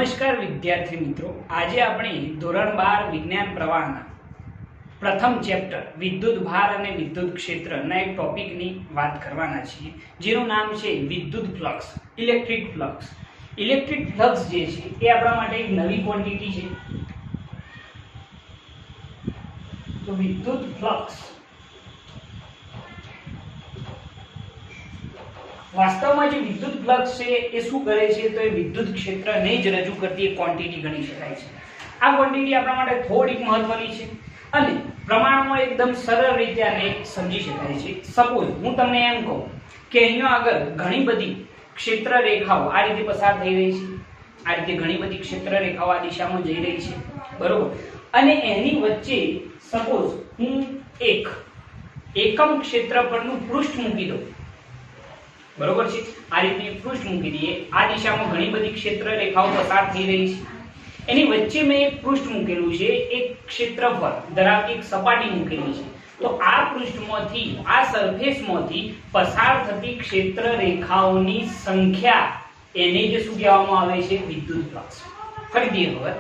નમસ્કાર વિદ્યાર્થી મિત્રો, આજે આપણે ધોરણ 12 વિજ્ઞાન પ્રવાહના પ્રથમ ચેપ્ટર વિદ્યુત ભાર અને વિદ્યુત ક્ષેત્રના એક ટોપિકની વાત કરવાના છીએ, જેનું નામ છે વિદ્યુત flux, electric flux. Electric flux જે છે એ આપણા માટે એક નવી ક્વોન્ટિટી છે. તો વિદ્યુત ફ્લક્સ વાસ્તવમાં જે વિદ્યુત ફ્લક્સ છે એ શું કરે છે, તો એ વિદ્યુત ક્ષેત્રને જ રજૂ કરતી એક ક્વોન્ટિટી ગણી શકાય છે. આ ક્વોન્ટિટી આપણા માટે થોડીક મહત્વની છે અને પ્રમાણમાં એકદમ સરળ રીતે આને સમજી શકાય છે. સપોઝ હું તમને એમ કહું કે અહીંયા આગળ ઘણી બધી ક્ષેત્ર રેખાઓ આ રીતે પસાર થઈ રહી છે, આ રીતે ઘણી બધી ક્ષેત્ર રેખાઓ આ દિશામાં જઈ રહી છે, બરોબર, અને એની વચ્ચે સપોઝ હું એક એકમ ક્ષેત્રફળનું પૃષ્ઠ મૂકી દઉં, બરોબર છે. આ રીતે પૃષ્ઠ મૂકી દઈએ, આ દિશામાં ઘણી બધી ક્ષેત્ર રેખાઓ પસાર થઈ રહી છે, એની વચ્ચે મેં એક પૃષ્ઠ મૂકેલું છે, એક ક્ષેત્રફળ ધરાવતી એક સપાટી મૂકેલી છે. તો આ પૃષ્ઠમાંથી, આ સરફેસમાંથી પસાર થતી ક્ષેત્ર રેખાઓની સંખ્યા, એને જે શું કહેવામાં આવે છે, વિદ્યુત ફ્લક્સ. ફરીથી હવે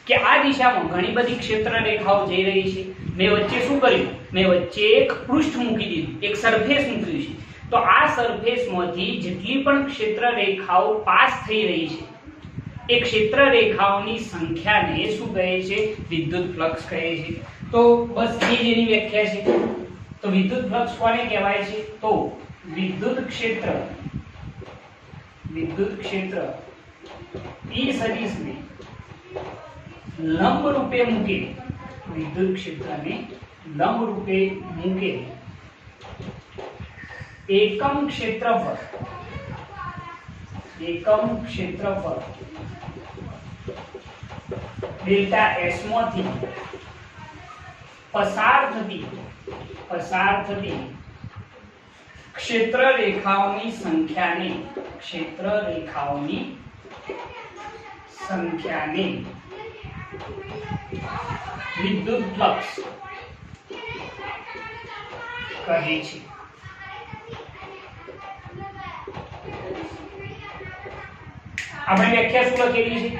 કે આ દિશામાં ઘણી બધી ક્ષેત્ર રેખાઓ જઈ રહી છે, મેં વચ્ચે શું કર્યું, મેં વચ્ચે એક પૃષ્ઠ મૂકી દીધું, એક સરફેસ મૂક્યું છે. તો આ સરફેસમાંથી જેટલી પણ ક્ષેત્ર રેખાઓ પાસ થઈ રહી છે, એ ક્ષેત્ર રેખાઓની સંખ્યાને શું કહે છે, વિદ્યુત ફ્લક્સ કહે છે. તો બસ એ જ એની વ્યાખ્યા છે. તો વિદ્યુત ફ્લક્સ કોને કહેવાય છે, તો વિદ્યુત ક્ષેત્ર E સદિશને લંબ રૂપે મૂકે, વિદ્યુત ક્ષેત્રને લંબ રૂપે મૂકે એકમ ક્ષેત્રફળ ડેલ્ટા S માંથી પસાર થતી ક્ષેત્ર રેખાઓની સંખ્યાને વિદ્યુત ફ્લક્સ કહે છે. આપણે વ્યાખ્યા શું લખેલી છે,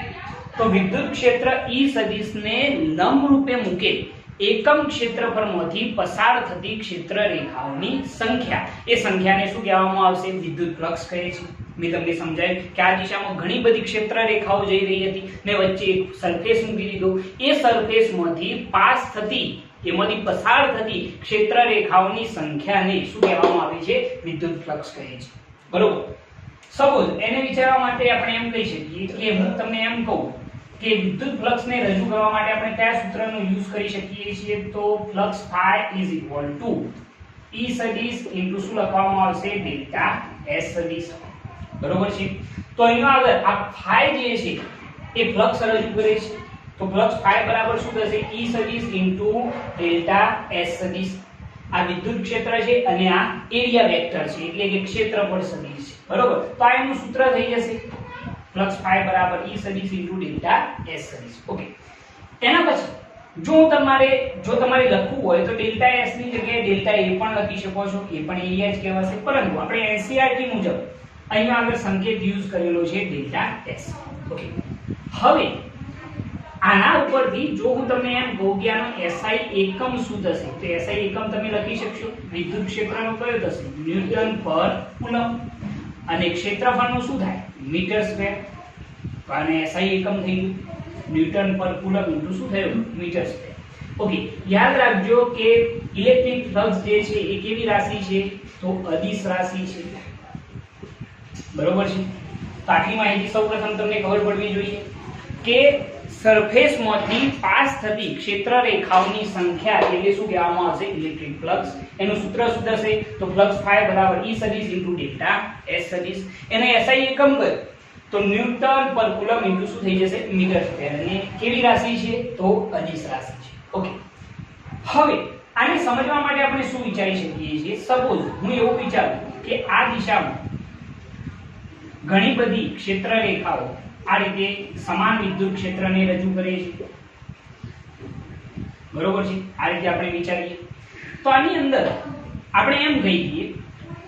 તો વિદ્યુત ક્ષેત્ર E સદિશને લંબ રૂપે મૂકે એકમ ક્ષેત્રફળમાંથી પસાર થતી ક્ષેત્ર રેખાઓની સંખ્યા, એ સંખ્યાને શું કહેવામાં આવશે, વિદ્યુત ફ્લક્સ કહે છે. મેં તમને સમજાવ્યું કે આ દિશામાં ઘણી બધી ક્ષેત્ર રેખાઓ જઈ રહી હતી, મેં વચ્ચે એક સરફેસ મૂકી દીધો, એ સરફેસમાંથી પાસ થતી, એમાંથી પસાર થતી ક્ષેત્ર રેખાઓની સંખ્યાને શું કહેવામાં આવે છે, વિદ્યુત ફ્લક્સ કહે છે, બરોબર. સપોઝ એને વિચારવા માટે આપણે એમ કહી શકીએ કે હું તમને એમ કહું કે વિદ્યુત ફ્લક્સને રજૂ કરવા માટે આપણે કયા સૂત્રનો યુઝ કરી શકીએ છીએ, તો flux phi is equal to E સદિશ ઇન્ટુ શું લખવામાં આવશે, ડેલ્ટા S સદિશ, બરોબર છે. તો અહીંયા આગળ આ phi જે છે એ ફ્લક્સ રજૂ કરે છે, તો ફ્લક્સ phi બરાબર શું થશે, E સદિશ ઇન્ટુ ડેલ્ટા S સદિશ. આ વિદ્યુત ક્ષેત્ર છે અને આ એરિયા વેક્ટર છે, એટલે કે ક્ષેત્રફળ સદિશ છે, બરોબર. તો આ એનું સૂત્ર થઈ જશે, ફ્લક્સ phi બરાબર E સદિશ ઇન્ટુ ડેલ્ટા S સદિશ. ઓકે, એના પછી જો તમારે લખવું હોય તો ડેલ્ટા S ની જગ્યાએ ડેલ્ટા A પણ લખી શકો છો, એ પણ એરિયા જ કહેવાશે, પરંતુ આપણે NCERT મુજબ અહીંયા આગળ સંકેત યુઝ કરેલો છે ડેલ્ટા S. ઓકે, હવે આના ઉપરથી જો હું તમને એમ કહું કે આનો SI એકમ શું થશે, તો SI એકમ તમે લખી શકશો, વિદ્યુત ક્ષેત્રનો કયો થશે, ન્યૂટન પર કુલમ, અને ક્ષેત્રફળનું શું થાય, મીટર સ્ક્વેર. તો આને SI એકમ થઈ ગયું, ન્યૂટન પર કુલમ ઇન્ટુ શું થયું, મીટર સ્ક્વેર. ઓકે, યાદ રાખજો કે ઇલેક્ટ્રિક ફ્લક્સ જે છે એ કેવી રાશિ છે, તો અદિશ રાશિ છે, બરોબર છે. તો આટલી માહિતી સૌપ્રથમ તમને ખબર પડવી જોઈએ કે સરફેસમાંથી પાસ થતી ક્ષેત્ર રેખાઓની સંખ્યા એટલે શું કહેવામાં આવશે, ઇલેક્ટ્રિક ફ્લક્સ. એનું સૂત્ર શું થશે, તો ફ્લક્સ phi બરાબર E સદિશ ઇન્ટુ ડેલ્ટા S સદિશ. એને SI એકમ કર તો ન્યૂટન પર કુલમ ઇન્ટુ શું થઈ જશે, મીટર સ્ક્વેર. અને કેવી રાશિ છે, તો અદિશ રાશિ છે. ઓકે, હવે આને સમજવા માટે આપણે શું વિચારી શકીએ છીએ, સપોઝ હું એવું વિચારું કે આ દિશામાં ઘણી બધી ક્ષેત્ર રેખાઓ આ રીતે સમાન વિદ્યુત ક્ષેત્રને રજૂ કરે છે, બરોબર છે. આ રીતે આપણે વિચારીએ તો આની અંદર આપણે એમ કહીએ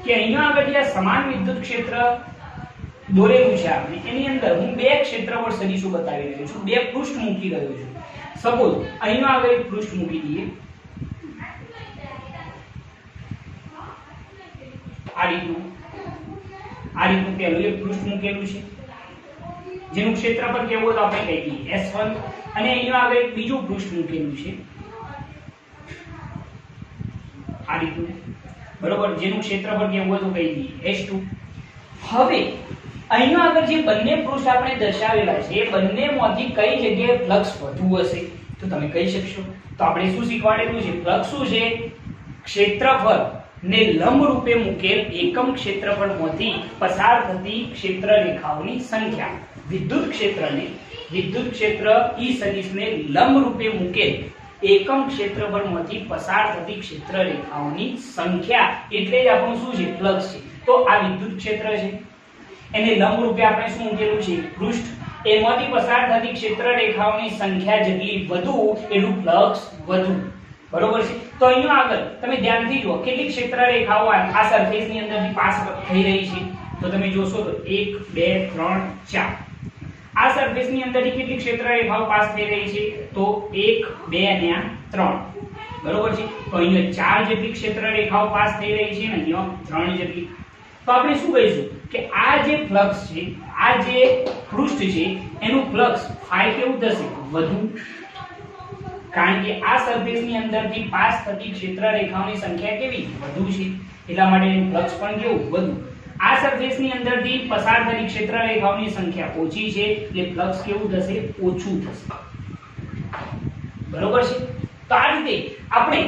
કે અહીંયા આગળ જે સમાન વિદ્યુત ક્ષેત્ર દોરેલું છે આપણે એની અંદર હું બે ક્ષેત્રફળ સદિશો બતાવી રહ્યો છું, બે પૃષ્ઠ મૂકી રહ્યો છું. સપોઝ અહીંયા આગળ એક પૃષ્ઠ મૂકી દઈએ આ રીતનું પહેલું એક પૃષ્ઠ મૂકેલું છે જેનું ક્ષેત્રફળ કેવું હોય તો આપણે કહી દઈએ S1 અને અહીંયા આગળ એક બીજું પૃષ્ઠ મૂકેલું છે આ રીતનું, બરોબર, જેનું ક્ષેત્રફળ કેવું હોય તો કહી દઈએ S2. હવે અહીંયા આગળ જે બંને પૃષ્ઠ આપણે દર્શાવેલા છે એ બંનેમાંથી કઈ જગ્યાએ ફ્લક્સ વધુ હશે તો તમે કહી શકશો. તો આપણે શું શીખવાડેલું છે? ફ્લક્સ શું છે? ક્ષેત્રફળ ને લંબ રૂપે મૂકેલ એકમ ક્ષેત્રફળમાંથી પસાર થતી ક્ષેત્ર રેખાઓની સંખ્યા. વિદ્યુત ક્ષેત્ર E સદિશને લંબ રૂપે મૂકેલ એકમ ક્ષેત્રફળમાંથી પસાર થતી ક્ષેત્ર રેખાઓની સંખ્યા એટલે જ આપણું શું છે? ફ્લક્સ છે. તો આ વિદ્યુત ક્ષેત્ર છે એને લંબ રૂપે આપણે શું મૂકેલું છે? પૃષ્ઠ. એમાંથી પસાર થતી ક્ષેત્ર રેખાઓની સંખ્યા જેટલી વધુ એટલું ફ્લક્સ વધુ, બરોબર છે. તો અહીંયા આગળ તમે ધ્યાનથી જુઓ કેટલી ક્ષેત્ર રેખાઓ આ સરફેસ ની અંદરથી પાસ થઈ રહી છે તો તમે જોશો તો 1 2 3 4 આ સરફેસ ની અંદરથી કેટલી ક્ષેત્ર રેખાઓ પાસ થઈ રહી છે તો 1 2 અને 3, બરોબર છે. તો અહીંયા 4 જેટલી ક્ષેત્ર રેખાઓ પાસ થઈ રહી છે અને અહીંયા 3 જેટલી. તો આપણે શું કહીશું કે આ જે ફ્લક્સ છે, આ જે પૃષ્ઠ છે એનું ફ્લક્સ ફાઈ કેવું થશે? વધુ, કારણ કે આ સરફેસ ની અંદરથી પાસ થતી ક્ષેત્ર રેખાઓની સંખ્યા કેવી? વધુ છે, એટલા માટે એનું ફ્લક્સ પણ કેવું? વધુ. આ સરફેસ ની અંદરથી પસાર થતી ક્ષેત્ર રેખાઓની સંખ્યા ઓછી છે એટલે ફ્લક્સ કેવું થશે? ઓછું થશે, બરોબર છે. તો આ રીતે આપણે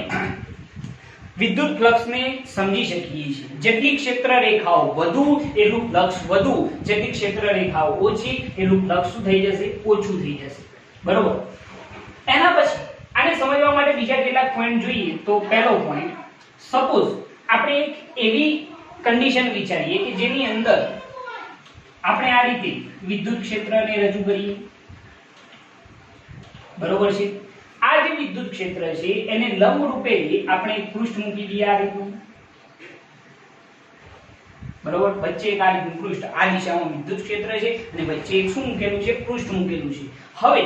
વિદ્યુત ફ્લક્સને સમજી શકીએ છીએ. જેટલી ક્ષેત્ર રેખાઓ વધુ એટલું ફ્લક્સ વધુ, જેટલી ક્ષેત્ર રેખાઓ ઓછી એટલું ફ્લક્સ શું થઈ જશે? ઓછું થઈ જશે, બરોબર. એના પછી આને સમજવા માટે બીજા કેટલાક પોઈન્ટ જોઈએ. તો પહેલો પોઈન્ટ, સપોઝ આપણે એક એવી કન્ડિશન વિચારીએ કે જેની અંદર આપણે આ રીતે વિદ્યુત ક્ષેત્રને રજૂ કરીએ, બરોબર છે. આ જે વિદ્યુત ક્ષેત્ર છે એને લંબ રૂપે આપણે એક પૃષ્ઠ મૂકી દઈએ આ રીતનું, બરોબર. વચ્ચે એક આ રીતનું પૃષ્ઠ, આ દિશામાં વિદ્યુત ક્ષેત્ર છે અને વચ્ચે એક શું મૂકેલું છે? પૃષ્ઠ મૂકેલું છે. હવે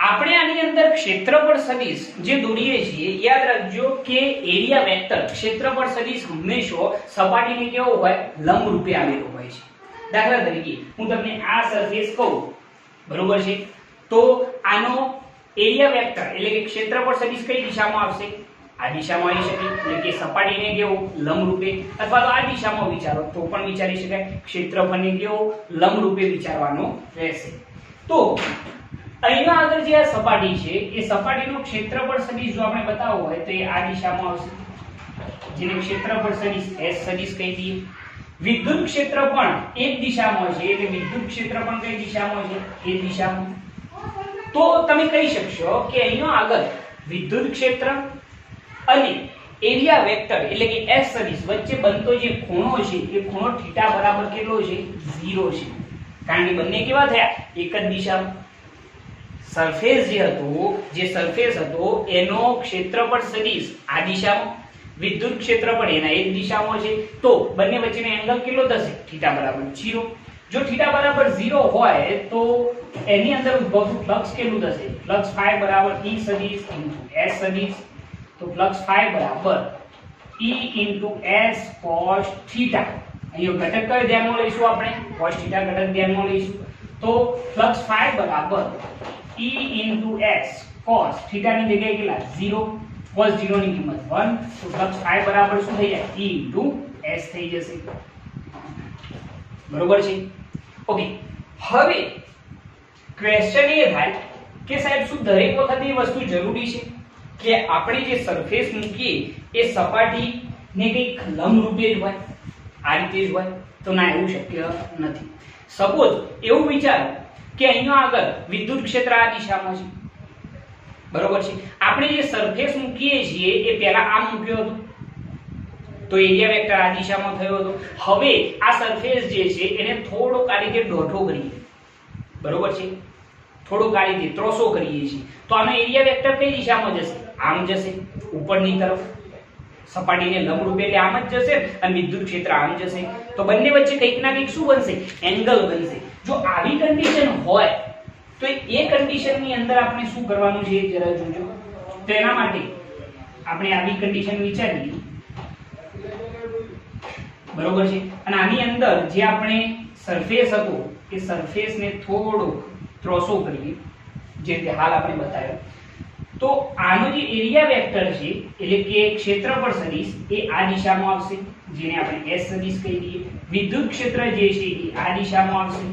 આપણે આની અંદર ક્ષેત્રફળ સદિશ જે દોરીએ છીએ, યાદ રાખજો કે એરિયા વેક્ટર ક્ષેત્રફળ સદિશ હંમેશા સપાટીને કેવો હોય? લંબ રૂપે આવેલો હોય છે. દાખલા તરીકે હું તમને આ સરફેસ કહું, બરોબર છે, તો આનો એરિયા વેક્ટર એટલે કે ક્ષેત્રફળ સદિશ કઈ દિશામાં આવશે? આ દિશામાં આવી શકે, એટલે કે સપાટીને કેવો? લંબ રૂપે. અથવા તો આ દિશામાં વિચારો તો પણ વિચારી શકાય, ક્ષેત્રફળને કેવો? લંબ રૂપે વિચારવાનો રહેશે. તો અહીંયા આગળ જે આ સપાટી છે એ સપાટીનો ક્ષેત્રફળ સદિશ જો આપણે બતાવવો હોય તો એ આ દિશામાં આવશે, જેને ક્ષેત્રફળ સદિશ S સદિશ કહી દઈએ. વિદ્યુત ક્ષેત્ર પણ એક દિશામાં છે એટલે વિદ્યુત ક્ષેત્ર પણ કઈ દિશામાં છે? એ દિશામાં. તો તમે કહી શકશો કે અહીંયા આગળ વિદ્યુત ક્ષેત્ર અને એરિયા વેક્ટર એટલે કે S સદિશ વચ્ચે બનતો જે ખૂણો છે એ ખૂણો θ બરાબર કેટલો છે? 0 છે, કારણ કે બંને કેવા થયા? એક જ દિશામાં. સરફેસ જે સરફેસ હતો એનો ક્ષેત્રફળ સદિશ આ દિશામાં, વિદ્યુત ક્ષેત્રફળ એના એક દિશામાં છે, તો બંને વચ્ચેનો એંગલ કેટલો થશે? θ બરાબર 0. જો θ બરાબર 0 હોય તો એની અંદર ઉદ્ભવતું ફ્લક્સ કેટલું થશે? ફ્લક્સ φ બરાબર E સદિશ S સદિશ. તો ફ્લક્સ φ બરાબર E S cos θ. અહીંયા ઘટક કયો ધ્યાનમાં લઈશું? આપણે cos θ ઘટક ધ્યાનમાં લઈશું. તો ફ્લક્સ φ બરાબર E S cos θ ની જગ્યાએ કેટલા? 0. cos 0 ની કિંમત 1. તો ફ્લક્સ φ બરાબર શું થઈ જાય? E S થઈ જશે, બરોબર છે. ઓકે, હવે ક્વેશ્ચન એ થાય કે સાહેબ શું દરેક વખતે એ વસ્તુ જરૂરી છે કે આપણે જે સરફેસ મૂકીએ એ સપાટીને કંઈક લંબ રૂપે જ હોય, આ રીતે જ હોય? તો ના, એવું શક્ય નથી. સપોઝ એવું વિચારો કે અહીંયા આગળ વિદ્યુત ક્ષેત્ર આ દિશામાં છે, બરોબર છે. આપણે જે સરફેસ મૂકીએ છીએ એ પહેલા આમ મૂક્યો હતો તો એરિયા વેક્ટર આ દિશામાં થયો હતો. હવે આ સરફેસ જે છે એને થોડોક આ રીતે દોઢો કરીએ, બરોબર છે, થોડોક આ રીતે ત્રોસો કરીએ છીએ, તો આનો એરિયા વેક્ટર કઈ દિશામાં જશે? આમ જશે, ઉપરની તરફ, સપાટીને લંબ રૂપે એટલે આમ જ જશે અને વિદ્યુત ક્ષેત્ર આમ જશે, તો બંને વચ્ચે કંઈક ના કંઈક શું બનશે? એંગલ બનશે. જો આવી કન્ડિશન હોય તો એ કન્ડિશન ની અંદર આપણે શું કરવાનું છે જરા જોજો. તો એના માટે આપણે આવી કન્ડિશન વિચારીએ, બરોબર છે, અને આની અંદર જે આપણે સરફેસ હતો એ સરફેસ ને થોડો ત્રોસો કરીએ, જે રીતે હાલ આપણે બતાવ્યો. તો આનો જે એરિયા વેક્ટર છે એટલે કે ક્ષેત્રફળ સદિશ એ આ દિશામાં આવશે, જેને આપણે S સદિશ કહી દઈએ. વિદ્યુત ક્ષેત્ર જે છે એ આ દિશામાં આવશે,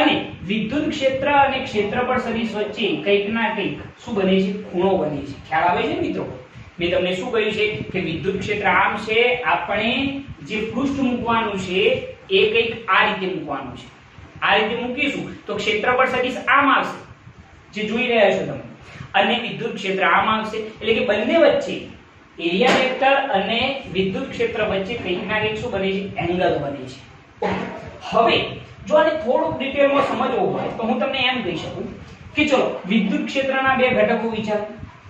અને વિદ્યુત ક્ષેત્ર અને ક્ષેત્રફળ સદિશ વચ્ચે કંઈક ના કંઈક શું બને છે? ખૂણો બને છે. ખ્યાલ આવે છે મિત્રો? મેં તમને શું કહ્યું છે કે વિદ્યુત ક્ષેત્ર આમ છે, આપણે જે પૃષ્ઠ મૂકવાનું છે એ કંઈક આ રીતે મૂકવાનું છે. આ રીતે મૂકીશું તો ક્ષેત્રફળ સદિશ આમ આવશે, જે જોઈ રહ્યા છો તમે, અને વિદ્યુત ક્ષેત્ર આમ આવશે. એટલે કે બંને વચ્ચે એરિયા વેક્ટર અને વિદ્યુત ક્ષેત્ર વચ્ચે કંઈક ના કંઈક શું બને છે? એંગલ બને છે. હવે જો આને થોડુંક ડિટેલમાં સમજવું હોય તો હું તમને એમ કહી શકું કે ચલો વિદ્યુત ક્ષેત્રના બે ઘટકો વિચારો.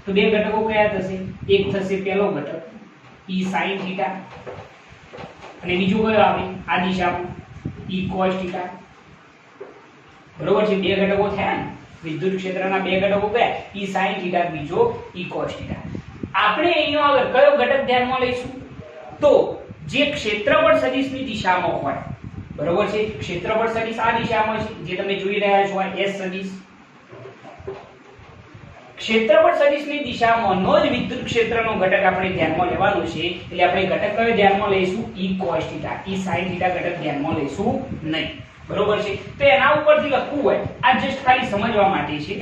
તો બે ઘટકો કયા થશે? એક થશે પહેલો ઘટક E sin θ, અને બીજો કયો આવે આ દિશામાં E cos θ. બરોબર છે? બે ઘટકો થયા ને વિદ્યુત ક્ષેત્રના બે ઘટકો કયા? E sin θ, બીજો E cos θ. આપણે અહીંનો આગળ કયો ઘટક ધ્યાનમાં લઈશું? તો જે ક્ષેત્રફળ સદિશની દિશામાં હોય, બરોબર છે? ક્ષેત્રફળ સદિશ આ દિશામાં છે, જે તમે જોઈ રહ્યા છો આ S સદિશ. ક્ષેત્રફળ સદિશની દિશામાંનો જ વિદ્યુત ક્ષેત્રનો ઘટક આપણે ધ્યાનમાં લેવાનો છે. એટલે આપણે ઘટક કયો ધ્યાનમાં લઈશું? E cos θ. E sin θ ઘટક ધ્યાનમાં લઈશું નહીં. બરોબર છે? તો એના ઉપરથી લખવું હોય, આ જસ્ટ ખાલી સમજવા માટે છે.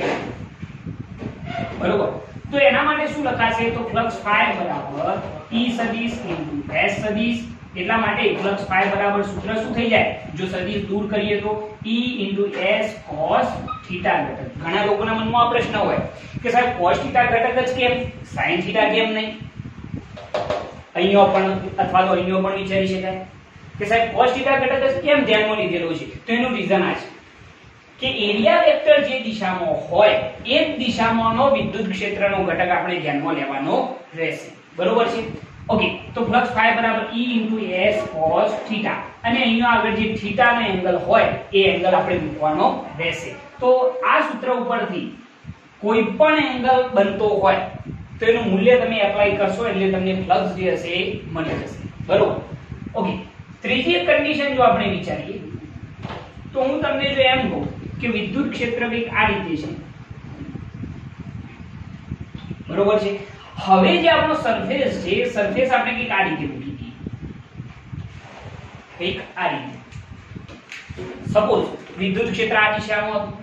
બરોબર? તો એના માટે શું લખાશે? તો ફ્લક્સ ફાઈ બરાબર E સદિશ * S સદિશ. એટલા માટે ફ્લક્સ ફાઈ બરાબર સૂત્ર શું થઈ જાય? જો સદિશ દૂર કરીએ તો E * S cos θ ઘટક. ઘણા લોકોના મનમાં આ પ્રશ્ન હોય કે સાહેબ cos θ ઘટક જ કેમ, sin θ કેમ નહીં? અહીંયો પણ અથવા તો અહીંયો પણ વિચારી શકાય કે સાહેબ cos θ ઘટક જ કેમ ધ્યાનમાં લીધેલો છે? તો એનું રીઝન આ છે કે એરિયા વેક્ટર જે દિશામાં હોય એ જ દિશામાંનો વિદ્યુત ક્ષેત્રનો ઘટક આપણે ધ્યાનમાં લેવાનો રહેશે. બરોબર છે? ઓકે, તો ફ્લક્સ ફાઈ બરાબર E * S cos θ, અને અહીંયા આગળ જે θ નો એંગલ હોય એ એંગલ આપણે મૂકવાનો રહેશે. તો આ સૂત્ર ઉપરથી કોઈ પણ એંગલ બનતો હોય તો એનું મૂલ્ય તમે એપ્લાય કરશો એટલે તમને ફ્લક્સ જે હશે એ મળી જશે. બરોબર? ઓકે, ત્રીજી એક કન્ડિશન જો આપણે વિચારીએ તો હું તમને જો એમ કહું કે વિદ્યુત ક્ષેત્ર કંઈક આ રીતે છે, બરોબર છે? હવે જે આપણો સરફેસ છે, સરફેસ આપણે કંઈક આ રીતે મૂકી દઈએ, કંઈક આ રીતે. સપોઝ વિદ્યુત ક્ષેત્ર આ દિશામાં હતું.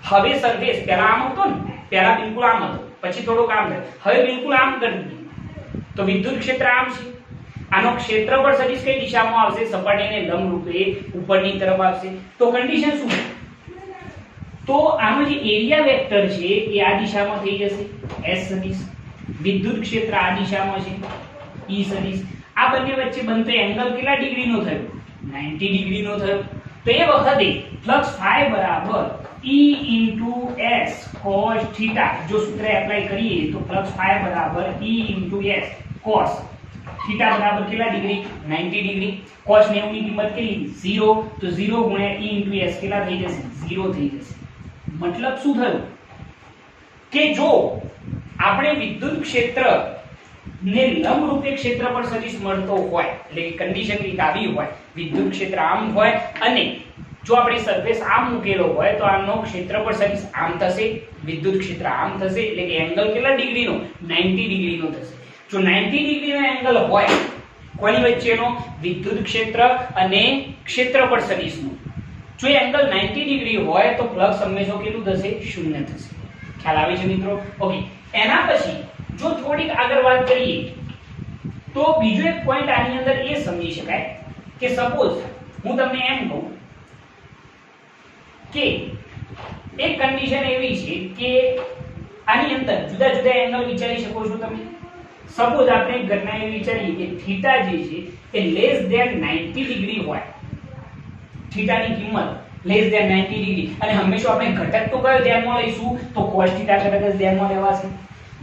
હવે સરફેસ પહેલા આમ હતો ને, પહેલા બિલકુલ આમ હતો, પછી થોડુંક આમ થયું, હવે બિલકુલ આમ કરી દીધું. તો વિદ્યુત ક્ષેત્ર આમ છે. આનો ક્ષેત્રફળ સદિશ કઈ દિશામાં આવશે? સપાટીને લંબ રૂપે ઉપરની તરફ આવશે. તો કન્ડિશન શું છે? તો આનો જે એરિયા વેક્ટર છે એ આ દિશામાં થઈ જશે S સદિશ. વિદ્યુત ક્ષેત્ર આ દિશામાં છે E સદિશ. આ બંને વચ્ચે બનતો એંગલ કેટલા ડિગ્રીનો થયો? 90 ડિગ્રીનો થયો. તો એ વખતે ફ્લક્સ ફાઈ બરાબર E * S cos θ જો સૂત્ર એપ્લાય કરીએ તો ફ્લક્સ ફાઈ બરાબર E * S cos θ બરાબર કેટલા ડિગ્રી? 90 ડિગ્રી. cos 90 ની કિંમત કેટલી? 0. તો 0 ગુણ્યા E * S કેટલા થઈ જશે? 0 થઈ જશે. મતલબ શું થયું કે જો આપણે વિદ્યુત ક્ષેત્ર ને લંબ રૂપે ક્ષેત્રફળ સદિશ મળતો હોય, એટલે કે કન્ડિશન કંઈક આવી હોય, વિદ્યુત ક્ષેત્ર આમ હોય અને જો આપણી સરફેસ આમ મૂકેલો હોય તો આનો ક્ષેત્રફળ સદિશ આમ થશે, વિદ્યુત ક્ષેત્ર આમ થશે, એટલે કે એંગલ કેટલા ડિગ્રીનો? 90 ડિગ્રીનો થશે. જો 90 ડિગ્રીનો એંગલ હોય કોની વચ્ચેનો? વિદ્યુત ક્ષેત્ર અને ક્ષેત્રફળ સદિશનો. જો એંગલ 90 ડિગ્રી હોય તો ફ્લક્સ હંમેશા કેટલું થશે? 0 થશે. ખ્યાલ આવે છે મિત્રો? ઓકે, એના પછી જો થોડીક આગળ વાત કરીએ તો બીજો એક પોઈન્ટ આની અંદર એ સમજી શકાય કે સપોઝ હું તમને એમ કહું કે એક કન્ડિશન એવી છે કે આની અંદર જુદા જુદા એંગલ વિચારી શકો છો તમે. સપોઝ આપણે એક ઘટના એવી વિચારીએ કે થીટા જે છે એ લેસ ધેન 90 ડિગ્રી હોય, થીટાની કિંમત લેસ ધેન 90 ડિગ્રી, અને હંમેશા આપણે ઘટક તો કયો ધ્યાનમાં લઈશું? તો cos θ ઘટક જ ધ્યાનમાં લેવાશે.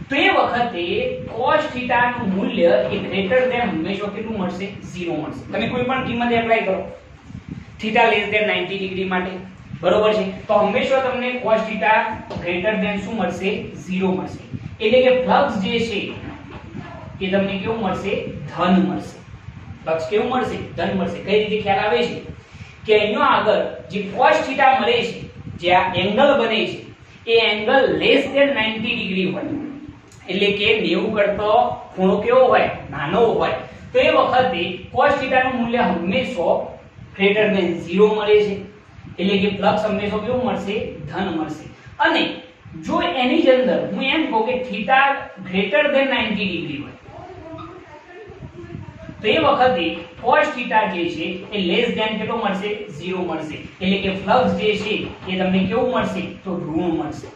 તો એ વખતે cos θ નું મૂલ્ય એ ગ્રેટર ધેન હંમેશા કેટલું મળશે 0 મળશે. તમે કોઈ પણ કિંમત એપ્લાય કરો θ લેસ ધેન 90 ડિગ્રી માટે, બરોબર છે, તો હંમેશા તમને cos θ ગ્રેટર ધેન શું મળશે 0 મળશે. એટલે કે ફ્લક્સ જે છે એ તમને કેવું મળશે ધન મળશે. ફ્લક્સ કેવું મળશે ધન મળશે. કઈ રીતે ખ્યાલ આવે છે કે અહીંયા આગળ જે cos θ મળે છે, જે આ એંગલ બને છે એ એંગલ લેસ ધેન 90 ડિગ્રી હોય, એટલે કે 90 કરતો ખૂણો કેવો હોય નાનો હોય, તો એ વખતે cos θ નું મૂલ્ય હંમેશા ગ્રેટર ધેન 0 મળે છે. એટલે કે ફ્લક્સ હંમેશા કેવું મળશે ધન મળશે. અને જો એની જ અંદર હું એમ કહું કે θ ગ્રેટર ધેન 90 ડિગ્રી હોય તો એ વખતે cos θ જે છે એ લેસ ધેન કેટલો મળશે 0 મળશે. એટલે કે ફ્લક્સ જે છે એ તમને કેવું મળશે તો ઋણ મળશે.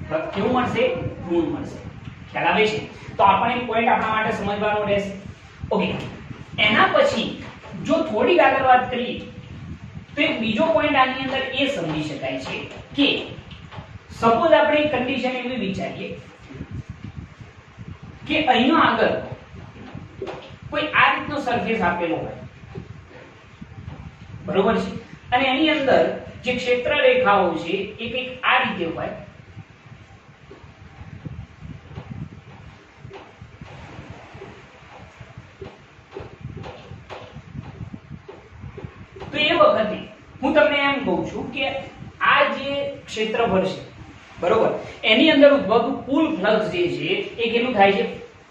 ફ્લક્સ કેવું મળશે ઋણ મળશે. ખ્યાલ આવે છે? તો આપણે એક પોઈન્ટ આપણા માટે સમજવાનો રહેશે. ઓકે, એના પછી જો થોડી આગળ વાત કરીએ તો એક બીજો પોઈન્ટ આની અંદર એ સમજી શકાય છે કે સપોઝ આપણે એક કન્ડિશન એવી વિચારીએ કે અહીંયા આગળ કોઈ આ રીતનો સરફેસ આપેલો હોય, બરોબર છે, અને એની અંદર જે ક્ષેત્ર રેખાઓ છે એ કંઈક આ રીતે હોય. તો એ વખતે હું તમને એમ કહું છું કે આ જે ક્ષેત્રફળ છે, બરોબર, એની અંદર ઉદ્ભવતું કુલ ફ્લક્સ જે છે એ કેટલું થાય છે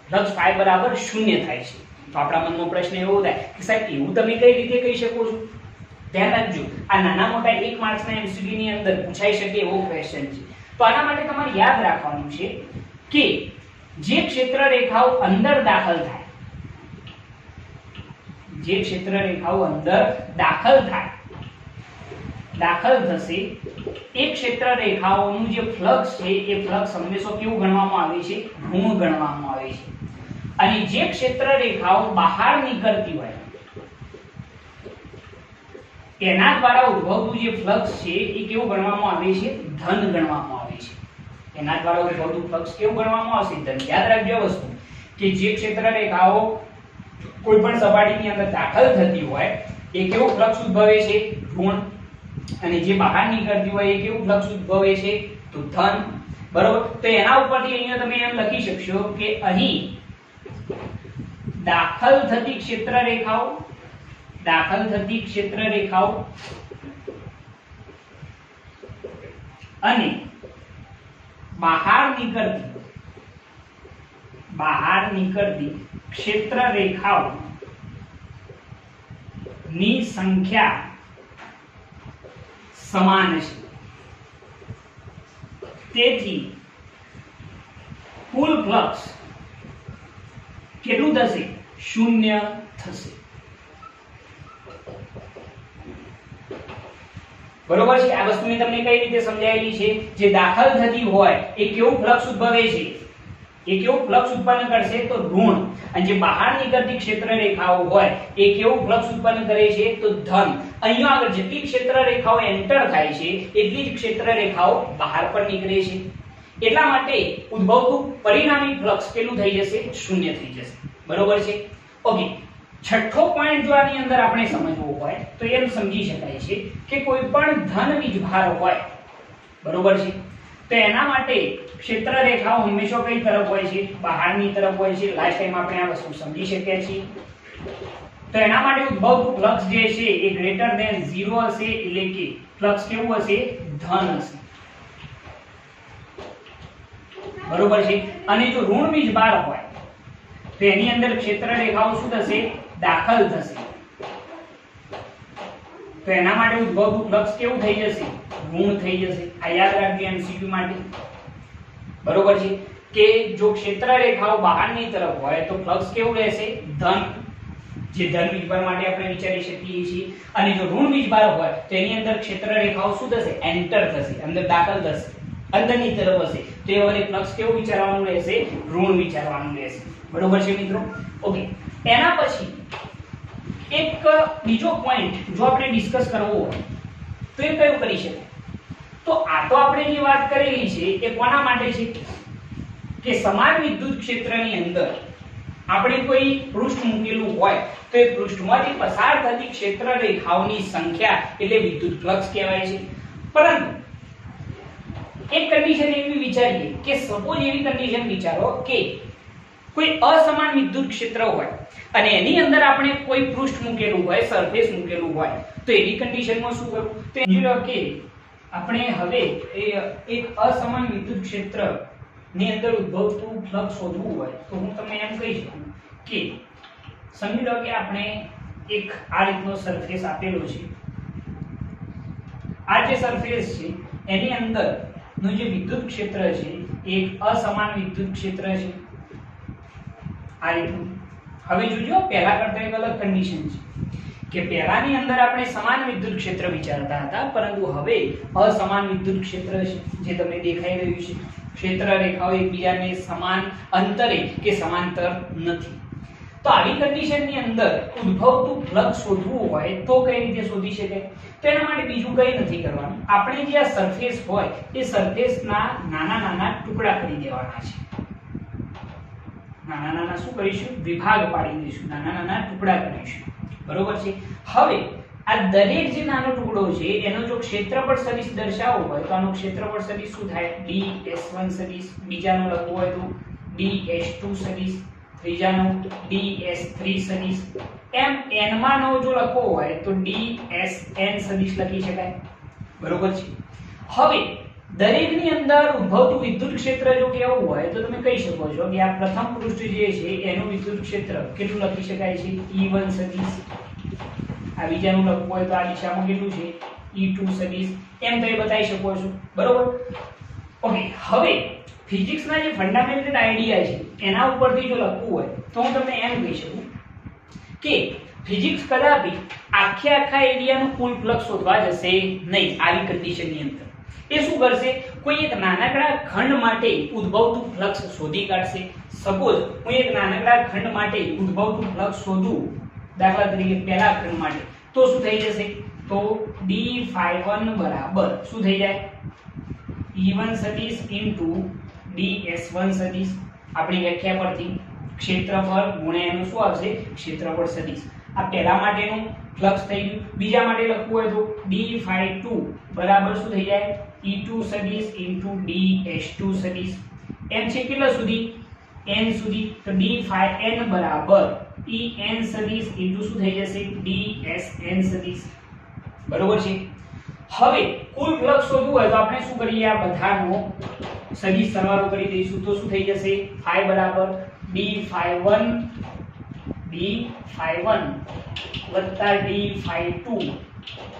ફ્લક્સ φ બરાબર 0 થાય છે. તો આપણા મનમાં પ્રશ્ન એવો થાય કે સાહેબ એવું તમે કઈ રીતે કહી શકો છો? ધ્યાન રાખજો, આ નાના મોટા 1 માર્ક્સના એમસીક્યુ ની અંદર પૂછાઈ શકે એવો ક્વેશ્ચન છે. તો આના માટે તમારે યાદ રાખવાનું છે કે જે ક્ષેત્ર રેખાઓ અંદર દાખલ થાય, જે ક્ષેત્ર રેખાઓ અંદર દાખલ થશે એ ક્ષેત્ર રેખાઓનું જે ફ્લક્સ છે એ ફ્લક્સ હંમેશા કેવું ગણવામાં આવે છે ઋણ ગણવામાં આવે છે. અને જે ક્ષેત્ર રેખાઓ બહાર નીકળતી હોય એના દ્વારા ઉદ્ભવતું જે ફ્લક્સ છે એ કેવું ગણવામાં આવે છે ધન ગણવામાં આવે છે. એના દ્વારા ઉદ્ભવતું ફ્લક્સ કેવું ગણવામાં આવશે ધન. યાદ રાખજો વસ્તુ કે જે ક્ષેત્ર રેખાઓ કોઈ પણ સપાટીની અંદર દાખલ થતી હોય એ કેવું ફ્લક્સ ઉદ્ભવે છે ઋણ, અને જે બહાર નીકળતી હોય એ કેવું ફ્લક્સ ઉદ્ભવે છે તો ધન, બરોબર. તો એના ઉપરથી અહીંયા તમે એમ લખી શકશો કે અહીં દાખલ થતી ક્ષેત્ર રેખાઓ અને બહાર નીકળતી ક્ષેત્ર રેખાઓ ની સંખ્યા સમાન છે. તેથી કુલ ફ્લક્સ કેટલું થશે 0 થશે. બરોબર છે? આ વસ્તુને તમને કઈ રીતે સમજાયેલી છે? જે દાખલ થતી હોય એ કેવું ફ્લક્સ ઉદ્ભવે છે, એ કેવું ફ્લક્સ ઉત્પન્ન કરશે તો ઋણ, અને જે બહાર નીકળતી ક્ષેત્ર રેખાઓ હોય એ કેવું ફ્લક્સ ઉત્પન્ન કરે છે તો ધન. અહીંયા આગળ જેટલી ક્ષેત્ર રેખાઓ એન્ટર થાય છે એટલી જ ક્ષેત્ર રેખાઓ બહાર પણ નીકળે છે. એટલા માટે ઉદ્ભવતું પરિણામી ફ્લક્સ કેટલું થઈ જશે 0 થઈ જશે. બરોબર છે? ઓકે, છઠ્ઠો પોઈન્ટ જો આની અંદર આપણે સમજવો હોય તો એમ સમજી શકાય છે કે કોઈ પણ ધન વીજભાર હોય, બરોબર છે, તો એના માટે ક્ષેત્ર રેખાઓ હંમેશા કઈ તરફ હોય છે બહારની તરફ હોય છે. લાસ્ટ ટાઈમ આપણે આ વસ્તુ સમજી શક્યા છીએ. તો એના માટે ઉદ્ભવતું ફ્લક્સ જે છે એ ગ્રેટર ધેન 0 હશે. એટલે કે ફ્લક્સ કેવું હશે ધન હશે. બરોબર છે? અને જો ઋણ વીજભાર હોય તો એની અંદર ક્ષેત્ર રેખાઓ શું થશે દાખલ થશે. તો એના માટે ઉદ્ભવતું ફ્લક્સ કેવું થઈ જશે ઋણ થઈ જશે. આ યાદ રાખજો એમસીક્યુ માટે. બરોબર છે? કે જો ક્ષેત્ર રેખાઓ બહારની તરફ હોય તો ફ્લક્સ કેવું રહેશે ધન, જે ધન વીજભાર માટે આપણે વિચારી શકીએ છીએ. અને જો ઋણ વીજભાર હોય તો એની અંદર ક્ષેત્ર રેખાઓ શું થશે એન્ટર થશે, અંદર દાખલ થશે, અંદરની તરફ હશે. તો એ વખતે ફ્લક્સ કેવું વિચારવાનું રહેશે ઋણ વિચારવાનું રહેશે. બરોબર છે મિત્રો? ઓકે, એના પછી એક બીજો પોઈન્ટ જો આપણે ડિસ્કસ કરવો હોય તો એ કયું કરી શકાય? તો આ તો આપણે જે વાત કરેલી છે એ કોના માટે છે? કે સમાન વિદ્યુત ક્ષેત્રની અંદર આપણે કોઈ પૃષ્ઠ મૂકેલું હોય તો એ પૃષ્ઠમાંથી પસાર થતી ક્ષેત્ર રેખાઓની સંખ્યા એટલે વિદ્યુત ફ્લક્સ કહેવાય છે. પરંતુ એક કન્ડિશન એવી વિચારીએ કે સપોઝ એવી કન્ડિશન વિચારો કે કોઈ અસમાન વિદ્યુત ક્ષેત્ર હોય અને એની અંદર આપણે કોઈ પૃષ્ઠ મૂકેલું હોય, સરફેસ મૂકેલું હોય, તો એવી કન્ડિશનમાં શું કરવું? તો સમજી લો કે આપણે હવે એક અસમાન વિદ્યુત ક્ષેત્ર ની અંદર ઉદ્ભવતું ફ્લક્સ શોધવું હોય તો હું તમને એમ કહી શકું કે સમજી લો કે આપણે એક આ રીતનો સરફેસ આપેલો છે. આ જે સરફેસ છે એની અંદર નું જે વિદ્યુત ક્ષેત્ર છે એક અસમાન વિદ્યુત ક્ષેત્ર છે આ રીતનું. હવે જોજો પહેલા કરતા એક અલગ કન્ડિશન છે કે પહેલાની અંદર આપણે સમાન વિદ્યુત ક્ષેત્ર વિચારતા હતા, પરંતુ હવે અસમાન વિદ્યુત ક્ષેત્ર છે જે તમને દેખાઈ રહ્યું છે. ક્ષેત્ર રેખાઓ એકબીજાને સમાન અંતરે કે સમાંતર નથી. તો આવી કન્ડિશનની અંદર ઉદ્ભવતું ફ્લક્સ શોધવું હોય તો કઈ રીતે શોધી શકાય? તો એના માટે બીજું કંઈ નથી કરવાનું. આપણે જે આ સરફેસ હોય એ સરફેસના નાના નાના ટુકડા કરી દેવાના છે. નાના નાના શું કરીશું? વિભાગ પાડી દઈશું, નાના નાના ટુકડા કરીશું. બરોબર છે. હવે આ દરેક જે નાનો ટુકડો છે એનો જો ક્ષેત્રફળ સદિશ દર્શાવવો હોય તો આનો ક્ષેત્રફળ સદિશ શું થાય? ds1 સદિશ. બીજાનો લખવું હોય તો ds2 સદિશ, ત્રીજાનો ds3 સદિશ. એમ n માંનો જો લખવો હોય તો dsn સદિશ લખી શકાય. બરોબર છે. હવે દરેકની અંદર ઉદ્ભવતું વિદ્યુત ક્ષેત્ર જો કેવું હોય તો તમે કહી શકો છો કે આ પ્રથમ પૃષ્ઠ જે છે એનું વિદ્યુત ક્ષેત્ર કેટલું લખી શકાય છે? E1 સદિશ. આ બીજાનું લખવું હોય તો આ દિશામાં કેટલું છે? E2 સદિશ. એમ તમે બતાવી શકો છો. બરોબર. ઓકે. હવે ફિઝિક્સના જે ફંડામેન્ટલ આઈડિયા છે એના ઉપરથી જો લખવું હોય તો હું તમને એમ કહી શકું કે ફિઝિક્સ કદાપી આખા એરિયાનું કુલ ફ્લક્સ શોધવા જશે નહીં આવી કન્ડિશનની અંદર. એ શું કરશે? કોઈ એક નાનકડા ખંડ માટે ઉદ્ભવતું ફ્લક્સ શોધી કાઢશે. સપોઝ હું એક નાનકડા ખંડ માટે ઉદ્ભવતું ફ્લક્સ શોધું, દાખલા તરીકે પહેલા ખંડ માટે, તો શું થઈ જશે? તો d∅1 બરાબર શું થઈ જાય? E1 સદિશ ઇન્ટુ ds1 સદિશ. આપણી વ્યાખ્યા પરથી ક્ષેત્રફળ ગુણ્યા એનું શું આવશે? ક્ષેત્રફળ સદિશ. આ પહેલા માટેનું ફ્લક્સ થઈ ગયું. બીજા માટે લખવું હોય તો d∅2 બરાબર શું થઈ જાય? E2 સદિશ ઇન્ટુ ds2 સદિશ. એમ છે કેટલા સુધી? n સુધી. તો d∅n બરાબર En સદિશ ઇન્ટુ શું થઈ જશે? dsn સદિશ. બરોબર છે. હવે કુલ ફ્લક્સ શોધવું હોય તો આપણે શું કરીએ? આ બધાનો સદિશ સરવાળો કરી દઈશું તો શું થઈ જશે? phi બરાબર d∅1 વત્તા d∅2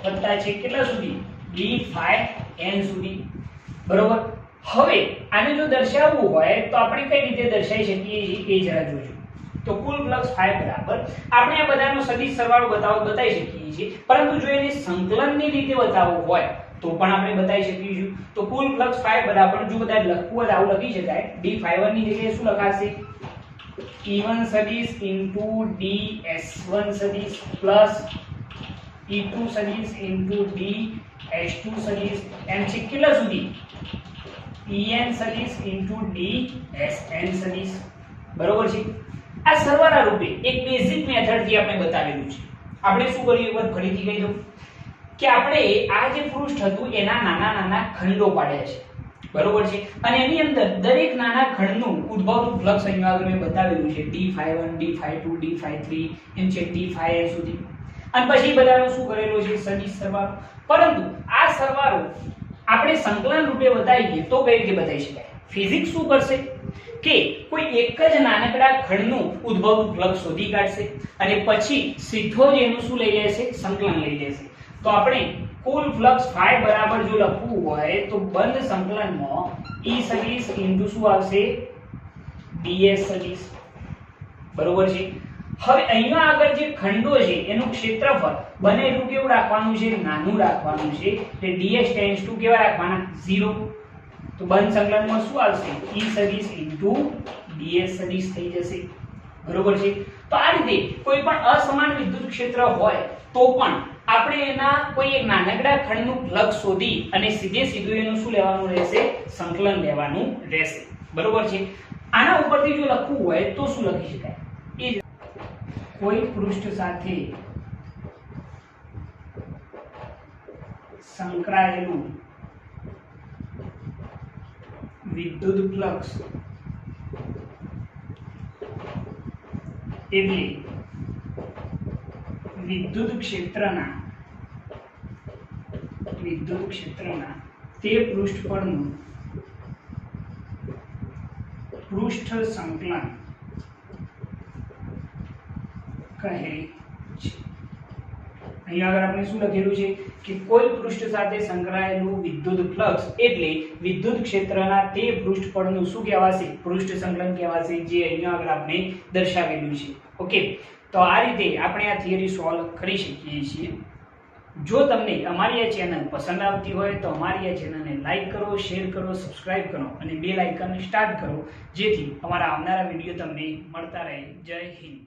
વત્તા છે કેટલા સુધી? d∅n સુધી. બરોબર. હવે આને જો દર્શાવવું હોય તો આપણે કઈ રીતે દર્શાવી શકીએ એ જરા જોજો. તો કુલ ફ્લક્સ phi બરાબર આપણે આ બધાનો સદિશ સરવાળો બતાવી શકીએ છીએ, પરંતુ જો એને સંકલનની રીતે બતાવવું હોય તો પણ આપણે બતાવી શકીશું. તો કુલ ફ્લક્સ phi બરાબર જો બધા લખવું હોય આવું લખી શકાય. d∅1 ની જગ્યાએ શું લખાશે? E1 સદિશ ઇન્ટુ ds1 સદિશ પ્લસ E2 સદિશ ઇન્ટુ ds2 સદિશ. એમ છે કેટલા સુધી? En સદિશ ઇન્ટુ dsn સદિશ. બરોબર છે. આ સરવાળા રૂપે એક બેઝિક મેથડ થી આપણે બતાવેલું છે. આપણે શું કર્યું એક વાર ફરીથી કહી દઉં કે આપણે આ જે પૃષ્ઠ હતું એના નાના નાના ખંડો પાડ્યા છે. બરોબર છે. અને એની અંદર દરેક નાના ખંડનું ઉદ્ભવતું ફ્લક્સ અહીંયા આગળ મેં બતાવેલું છે. d∅1 d∅2 d∅3 એમ છે d∅n સુધી. અને પછી બધાનો શું કરેલો છે? સદિશ સરવાળો. પરંતુ આ સરવાળો આપણે સંકલન રૂપે બતાવીએ તો કઈ રીતે બતાવી શકાય? ફિઝિક્સ શું કરશે કે કોઈ એક જ નાનકડા ખંડનું ઉદ્ભવતું ફ્લક્સ શોધી કાઢશે અને પછી સીધો જ એનું શું લઈ લેશે? સંકલન લઈ લેશે. તો આપણે કુલ ફ્લક્સ phi બરાબર જો લખવું હોય તો બંધ સંકલનમાં E સદિશ ઇન્ટુ શું આવશે? ds સદિશ. બરોબર છે. હવે અહીંયા આગળ જે ખંડો છે એનું ક્ષેત્રફળ બને એટલું કેવું રાખવાનું છે? નાનું રાખવાનું છે. એટલે ds ટેન્ડ્સ ટુ કેવા રાખવાના? 0. તો બંધ સંકલનમાં શું આવશે? E સદિશ ઇન્ટુ ds સદિશ થઈ જશે. બરોબર છે. તો આ રીતે કોઈ પણ અસમાન વિદ્યુત ક્ષેત્ર હોય તો પણ આપણે એના કોઈ એક નાનકડા ખંડનું ફ્લક્સ શોધી અને સીધું એનું શું લેવાનું રહેશે? સંકલન લેવાનું રહેશે. બરોબર છે. આના ઉપરથી જો લખવું હોય તો શું લખી શકાય? એ કોઈ પૃષ્ઠ સાથે સંકળાયેલું વિદ્યુત ફ્લક્સ એટલે વિદ્યુત ક્ષેત્રના તે પૃષ્ઠ પરનું પૃષ્ઠ સંકલન કહે છે. અહીંયા આગળ આપણે શું લખેલું છે કે કોઈ પૃષ્ઠ સાથે સંકળાયેલું વિદ્યુત ફ્લક્સ એટલે વિદ્યુત ક્ષેત્રના તે પૃષ્ઠ પરનું શું કહેવાશે? પૃષ્ઠ સંકલન કહેવાશે, જે અહીંયા આગળ આપણે દર્શાવેલું છે. ઓકે, તો આ રીતે આપણે આ થિયરી સોલ્વ કરી શકીએ છીએ. જો તમને અમારી આ ચેનલ પસંદ આવતી હોય તો અમારી આ ચેનલને લાઈક કરો, શેર કરો, સબસ્ક્રાઇબ કરો અને બેલ આઇકન સ્ટાર્ટ કરો, જેથી અમારા આવનારા વિડીયો તમને મળતા રહે. જય હિન્દ.